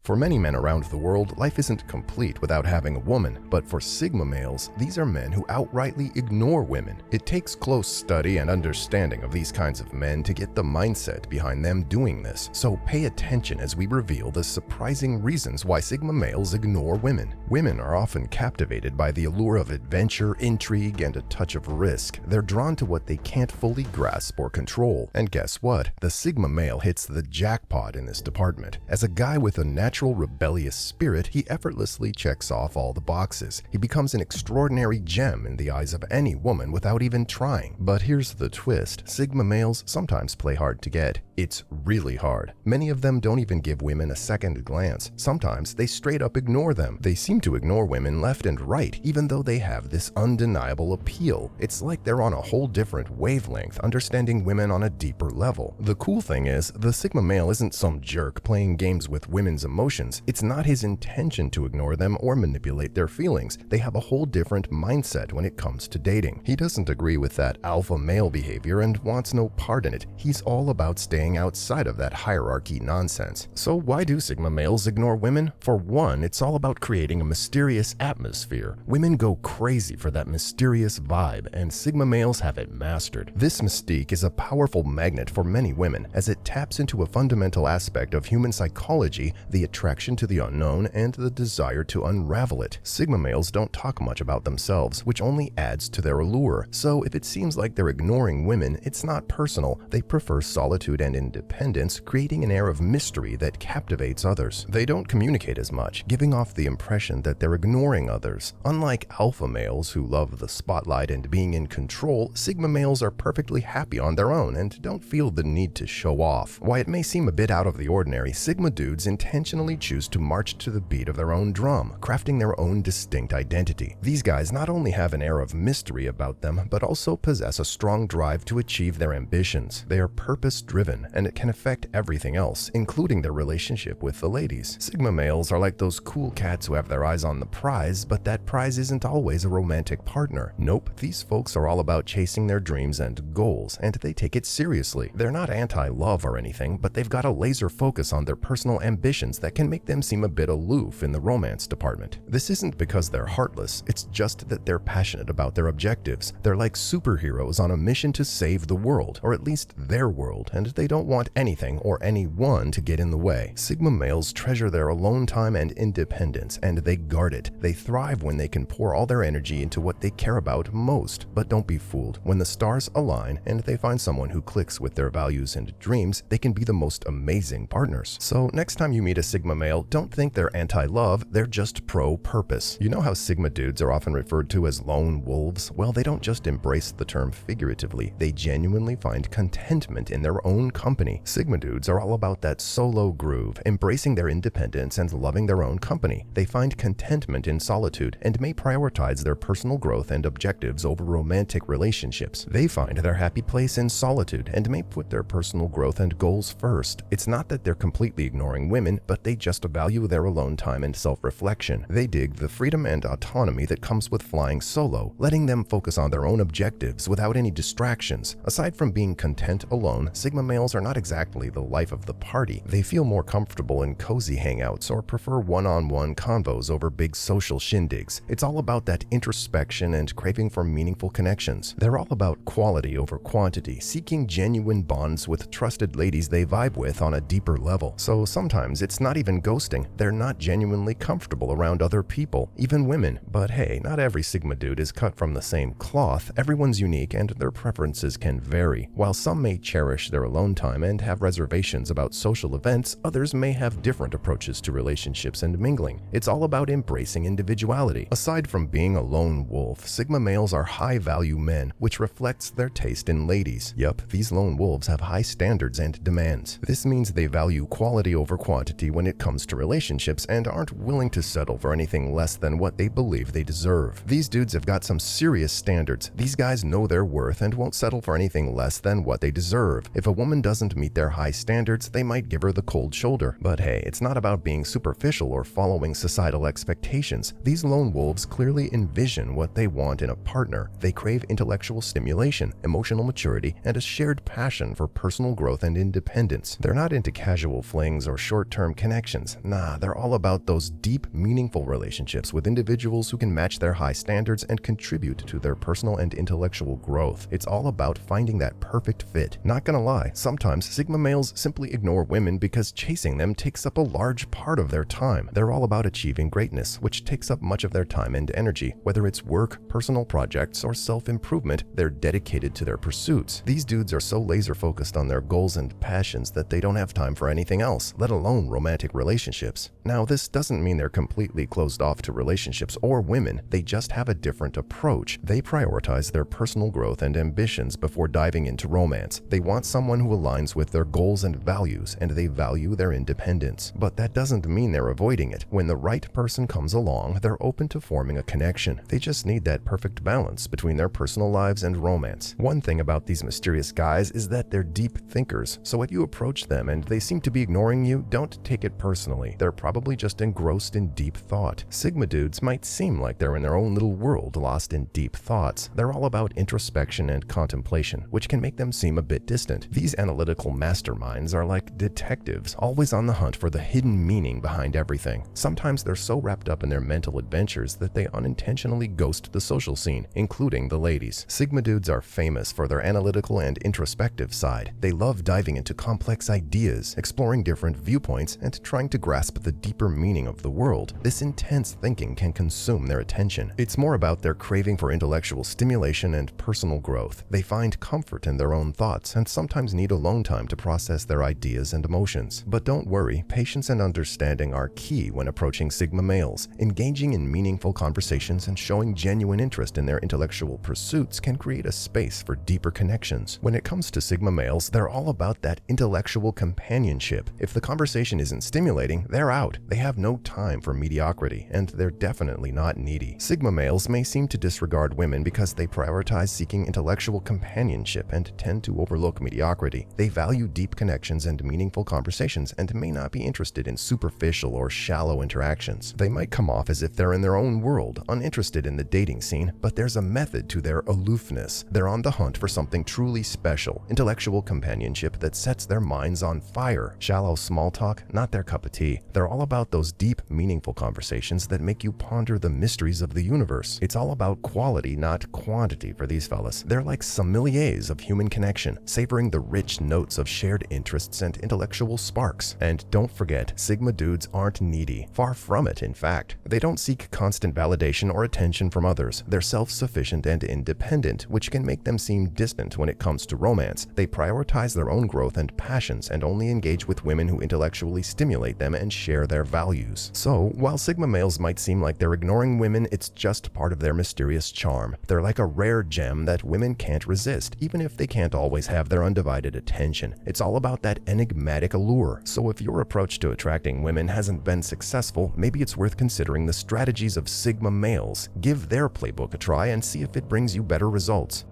For many men around the world, life isn't complete without having a woman, but for Sigma males, these are men who outrightly ignore women. It takes close study and understanding of these kinds of men to get the mindset behind them doing this, so pay attention as we reveal the surprising reasons why Sigma males ignore women. Women are often captivated by the allure of adventure, intrigue, and a touch of risk. They're drawn to what they can't fully grasp or control. And guess what? The Sigma male hits the jackpot in this department. As a guy with a natural rebellious spirit, he effortlessly checks off all the boxes. He becomes an extraordinary gem in the eyes of any woman without even trying. But here's the twist. Sigma males sometimes play hard to get. It's really hard. Many of them don't even give women a second glance. Sometimes they straight up ignore them. They seem to ignore women left and right, even though they have this undeniable appeal. It's like they're on a whole different wavelength, understanding women on a deeper level. The cool thing is, the Sigma male isn't some jerk playing games with women's emotions. It's not his intention to ignore them or manipulate their feelings. They have a whole different mindset when it comes to dating. He doesn't agree with that alpha male behavior and wants no part in it. He's all about staying outside of that hierarchy nonsense. So why do Sigma males ignore women? For one, it's all about creating a mysterious atmosphere. Women go crazy for that mysterious vibe, and Sigma males have it mastered. This mystique is a powerful magnet for many women, as it taps into a fundamental aspect of human psychology, the attraction to the unknown and the desire to unravel it. Sigma males don't talk much about themselves, which only adds to their allure. So if it seems like they're ignoring women, it's not personal. They prefer solitude and independence, creating an air of mystery that captivates others. They don't communicate as much, giving off the impression that they're ignoring others. Unlike alpha males who love the spotlight and being in control, Sigma males are perfectly happy on their own and don't feel the need to show off. While it may seem a bit out of the ordinary, Sigma dudes intentionally choose to march to the beat of their own drum, crafting their own distinct identity. These guys not only have an air of mystery about them, but also possess a strong drive to achieve their ambitions. They are purpose-driven, and it can affect everything else, including their relationship with the ladies. Sigma males are like those cool cats who have their eyes on the prize, but that prize isn't always a romantic partner. Nope, these folks are all about chasing their dreams and goals, and they take it seriously. They're not anti-love or anything, but they've got a laser focus on their personal ambitions that can make them seem a bit aloof in the romance department. This isn't because they're heartless, it's just that they're passionate about their objectives. They're like superheroes on a mission to save the world, or at least their world, and they don't want anything or anyone to get in the way. Sigma males treasure their alone time and independence, and they guard it. They thrive when they can pour all their energy into what they care about most. But don't be fooled. When the stars align and they find someone who clicks with their values and dreams, they can be the most amazing partners. So next time you meet a Sigma male, don't think they're anti-love, they're just pro-purpose. You know how Sigma dudes are often referred to as lone wolves? Well, they don't just embrace the term figuratively, they genuinely find contentment in their own company. Sigma dudes are all about that solo groove, embracing their independence and loving their own company. They find contentment in solitude and may prioritize their personal growth and objectives over romantic relationships. They find their happy place in solitude and may put their personal growth and goals first. It's not that they're completely ignoring women, but they just value their alone time and self-reflection. They dig the freedom and autonomy that comes with flying solo, letting them focus on their own objectives without any distractions. Aside from being content alone, Sigma males are not exactly the life of the party. They feel more comfortable in cozy hangouts or prefer one-on-one convos over big social shindigs. It's all about that introspection and craving for meaningful connections. They're all about quality over quantity, seeking genuine bonds with trusted ladies they vibe with on a deeper level. So sometimes it's not even ghosting. They're not genuinely comfortable around other people, even women. But hey, not every Sigma dude is cut from the same cloth. Everyone's unique and their preferences can vary. While some may cherish their alone time and have reservations about social events, others may have different approaches to relationships and mingling. It's all about embracing individuality. Aside from being a lone wolf, Sigma males are high-value men, which reflects their taste in ladies. Yup, these lone wolves have high standards and demands. This means they value quality over quantity when it comes to relationships and aren't willing to settle for anything less than what they believe they deserve. These dudes have got some serious standards. These guys know their worth and won't settle for anything less than what they deserve. If a woman doesn't meet their high standards, they might give her the cold shoulder. But hey, it's not about being superficial or following societal expectations. These lone wolves clearly envision what they want in a partner. They crave intellectual stimulation, emotional maturity, and a shared passion for personal growth and independence. They're not into casual flings or short-term connections. connections. Nah, they're all about those deep, meaningful relationships with individuals who can match their high standards and contribute to their personal and intellectual growth. It's all about finding that perfect fit. Not gonna lie, sometimes Sigma males simply ignore women because chasing them takes up a large part of their time. They're all about achieving greatness, which takes up much of their time and energy. Whether it's work, personal projects, or self-improvement, they're dedicated to their pursuits. These dudes are so laser-focused on their goals and passions that they don't have time for anything else, let alone romantic relationships. Now, this doesn't mean they're completely closed off to relationships or women. They just have a different approach. They prioritize their personal growth and ambitions before diving into romance. They want someone who aligns with their goals and values, and they value their independence. But that doesn't mean they're avoiding it. When the right person comes along, they're open to forming a connection. They just need that perfect balance between their personal lives and romance. One thing about these mysterious guys is that they're deep thinkers, so if you approach them and they seem to be ignoring you, don't take it personally. They're probably just engrossed in deep thought. Sigma dudes might seem like they're in their own little world, lost in deep thoughts. They're all about introspection and contemplation, which can make them seem a bit distant. These analytical masterminds are like detectives, always on the hunt for the hidden meaning behind everything. Sometimes they're so wrapped up in their mental adventures that they unintentionally ghost the social scene, including the ladies. Sigma dudes are famous for their analytical and introspective side. They love diving into complex ideas, exploring different viewpoints, and trying to grasp the deeper meaning of the world. This intense thinking can consume their attention. It's more about their craving for intellectual stimulation and personal growth. They find comfort in their own thoughts and sometimes need alone time to process their ideas and emotions. But don't worry, patience and understanding are key when approaching Sigma males. Engaging in meaningful conversations and showing genuine interest in their intellectual pursuits can create a space for deeper connections. When it comes to Sigma males, they're all about that intellectual companionship. If the conversation isn't stimulating, they're out. They have no time for mediocrity, and they're definitely not needy. Sigma males may seem to disregard women because they prioritize seeking intellectual companionship and tend to overlook mediocrity. They value deep connections and meaningful conversations and may not be interested in superficial or shallow interactions. They might come off as if they're in their own world, uninterested in the dating scene, but there's a method to their aloofness. They're on the hunt for something truly special, intellectual companionship that sets their minds on fire. Shallow small talk, not their cup of tea. They're all about those deep, meaningful conversations that make you ponder the mysteries of the universe. It's all about quality, not quantity for these fellas. They're like sommeliers of human connection, savoring the rich notes of shared interests and intellectual sparks. And don't forget, Sigma dudes aren't needy. Far from it, in fact. They don't seek constant validation or attention from others. They're self-sufficient and independent, which can make them seem distant when it comes to romance. They prioritize their own growth and passions and only engage with women who intellectually stimulate them and share their values. So, while Sigma males might seem like they're ignoring women, it's just part of their mysterious charm. They're like a rare gem that women can't resist, even if they can't always have their undivided attention. It's all about that enigmatic allure. So if your approach to attracting women hasn't been successful, maybe it's worth considering the strategies of Sigma males. Give their playbook a try and see if it brings you better results.